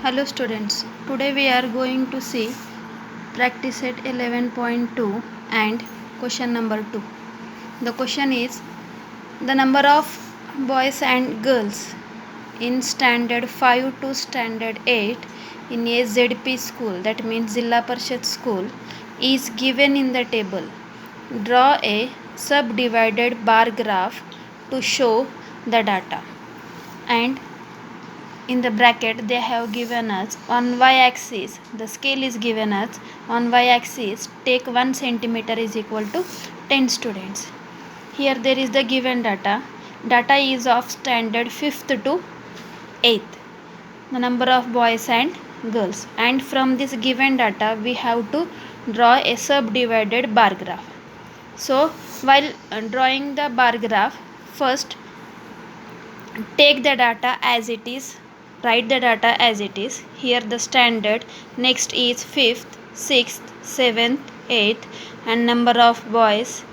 Hello students, today we are going to see practice set 11.2 and question number 2. The question is the number of boys and girls in standard 5 to standard 8 in a ZP school, that means Zilla Parshad school, is given in the table. Draw a subdivided bar graph to show the data, and in the bracket they have given us on y-axis, the scale is given us on y-axis, take 1 centimeter is equal to 10 students. Here there is the given data is of standard 5th to 8th, the number of boys and girls, and from this given data we have to draw a subdivided bar graph. So while drawing the bar graph, first take the data as it is, write the data as it is. Here the standard, next is 5th, 6th, 7th, 8th, and number of boys,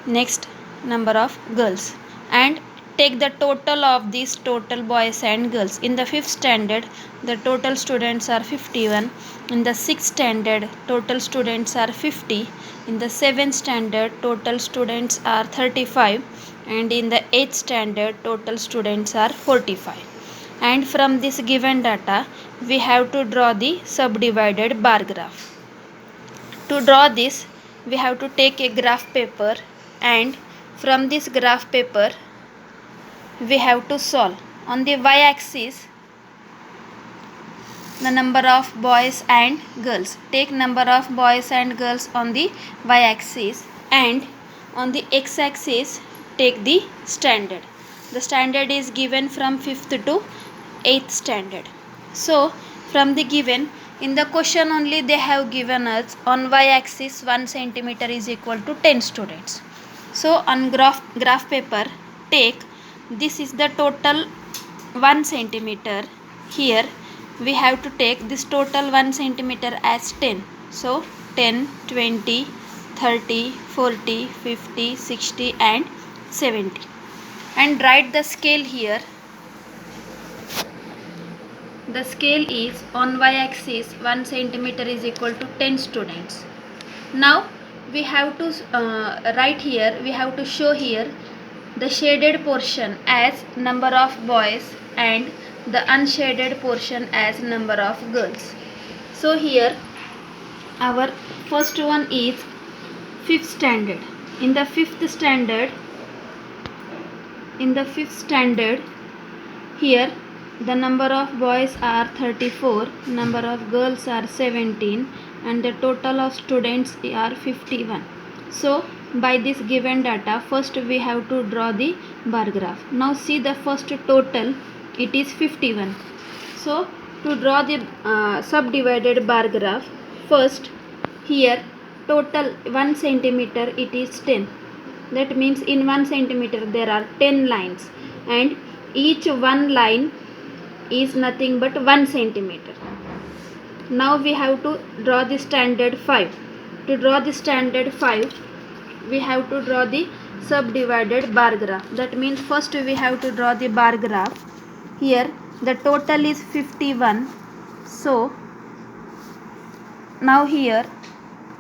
next number of girls, and take the total of these total boys and girls. In the 5th standard the total students are 51, in the 6th standard total students are 50, in the 7th standard total students are 35, and in the 8th standard total students are 45. And from this given data we have to draw the subdivided bar graph. To draw this we have to take a graph paper, and from this graph paper we have to solve. On the y-axis, the number of boys and girls. Take number of boys and girls on the y-axis, and on the x-axis take the standard. The standard is given from 5th to 8th standard. So from the given, in the question only they have given us on y-axis 1 centimeter is equal to 10 students. So on graph paper take, this is the total 1 centimeter. Here we have to take this total 1 centimeter as 10. So 10, 20, 30, 40, 50, 60 and 70. And write the scale here. The scale is on y-axis 1 centimeter is equal to 10 students. Now we have to write here, we have to show here the shaded portion as number of boys and the unshaded portion as number of girls. So here our first one is 5th standard. In the 5th standard, here the number of boys are 34, number of girls are 17, and the total of students are 51. So by this given data, first we have to draw the bar graph. Now see the first total, it is 51. So to draw the subdivided bar graph, first here total 1 centimeter it is 10. That means in 1 centimeter there are 10 lines, and each one line is nothing but 1 centimeter. Now we have to draw the standard 5. To draw the standard 5, we have to draw the subdivided bar graph. That means first we have to draw the bar graph. Here the total is 51. So now here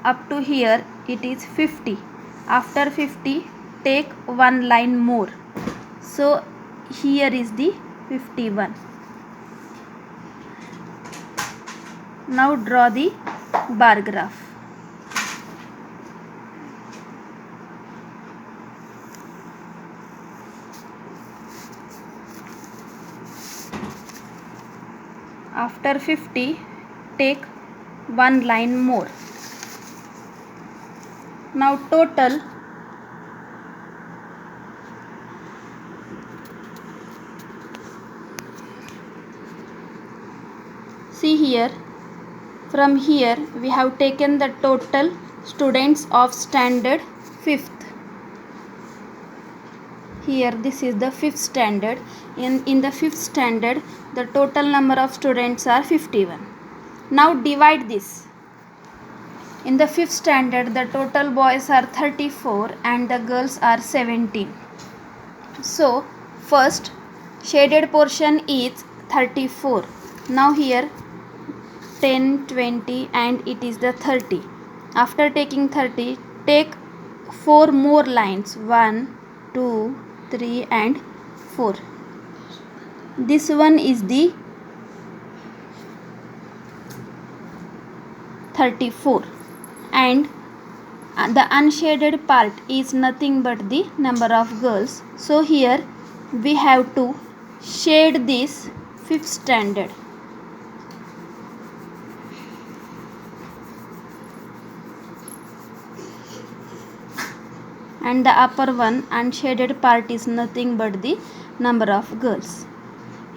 up to here it is 50. After 50 take one line more. So here is the 51. Now draw the bar graph. After 50 take one line more. Now total see here, from here we have taken the total students of standard 5th. Here this is the 5th standard. In the 5th standard the total number of students are 51. Now divide this. In the 5th standard the total boys are 34 and the girls are 17. So first shaded portion is 34. Now here 10, 20 and it is the 30. After taking 30, take 4 more lines, 1, 2, 3 and 4. This one is the 34 and the unshaded part is nothing but the number of girls. So here we have to shade this 5th standard. And the upper one unshaded part is nothing but the number of girls.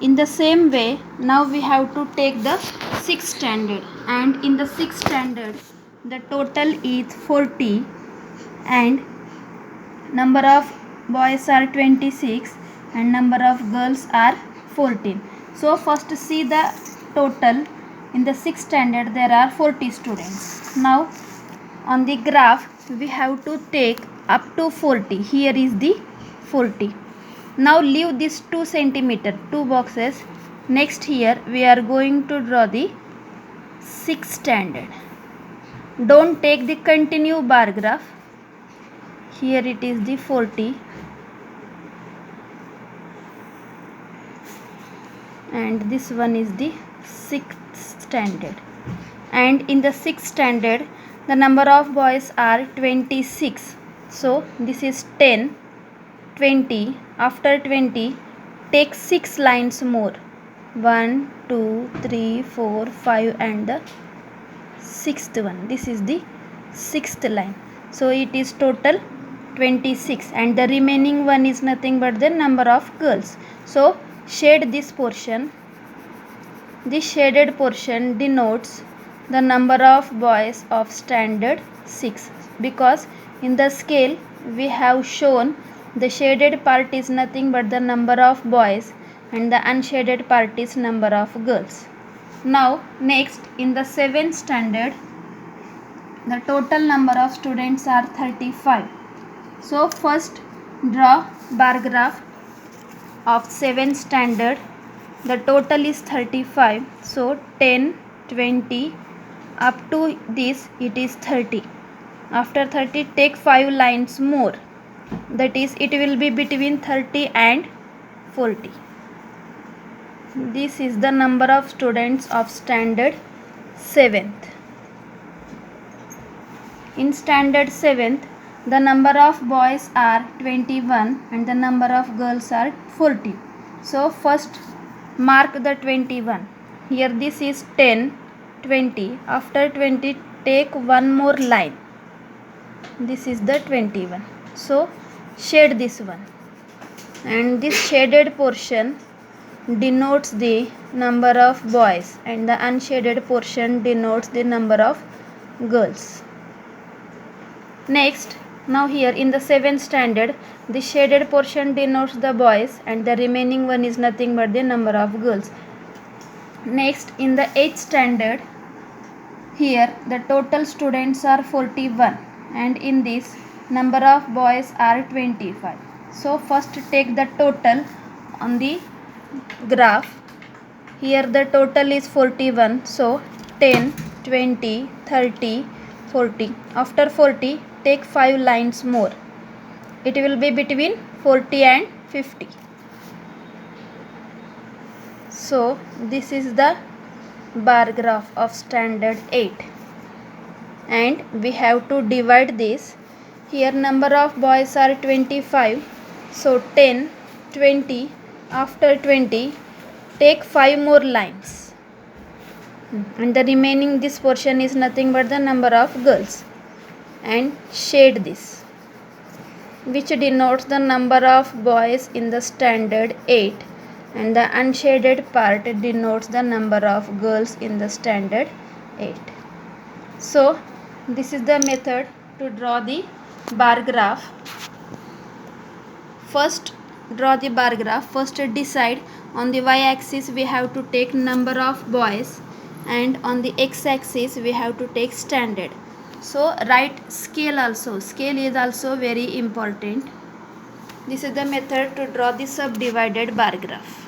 In the same way, now we have to take the 6th standard, and in the 6th standard the total is 40 and number of boys are 26 and number of girls are 14. So first see the total. In the 6th standard there are 40 students. Now on the graph we have to take up to 40. Here is the 40. Now leave this 2 centimeter, 2 boxes. Next here we are going to draw the 6th standard. Don't take the continue bar graph. Here it is the 40 and this one is the 6th standard. And in the 6th standard the number of boys are 26. So this is 10, 20. After 20, take 6 lines more. 1, 2, 3, 4, 5 and the 6th one. This is the 6th line. So it is total 26 and the remaining one is nothing but the number of girls. So shade this portion. This shaded portion denotes the number of boys of standard 6, because in the scale we have shown the shaded part is nothing but the number of boys and the unshaded part is number of girls. Now next, in the 7th standard the total number of students are 35. So first draw bar graph of 7th standard. The total is 35. So 10, 20 up to this it is 30. After 30 take 5 lines more, that is it will be between 30 and 40. This is the number of students of standard 7th. In standard 7th the number of boys are 21 and the number of girls are 40. So first mark the 21. Here this is 10, 20. After 20 take one more line. This is the 21. So shade this one, and this shaded portion denotes the number of boys and the unshaded portion denotes the number of girls. Next, now here in the 7th standard the shaded portion denotes the boys and the remaining one is nothing but the number of girls. Next, in the 8th standard, here the total students are 41 and in this number of boys are 25. So first take the total on the graph. Here the total is 41. So 10, 20, 30, 40. After 40 take 5 lines more. It will be between 40 and 50. So this is the bar graph of standard 8 and we have to divide this. Here number of boys are 25. So 10, 20. After 20 take 5 more lines and the remaining this portion is nothing but the number of girls, and shade this, which denotes the number of boys in the standard 8 and the unshaded part denotes the number of girls in the standard 8. So this is the method to draw the bar graph. First draw the bar graph. First decide on the y-axis we have to take number of boys and on the x-axis we have to take standard. So write scale also. Scale is also very important. This is the method to draw the subdivided bar graph.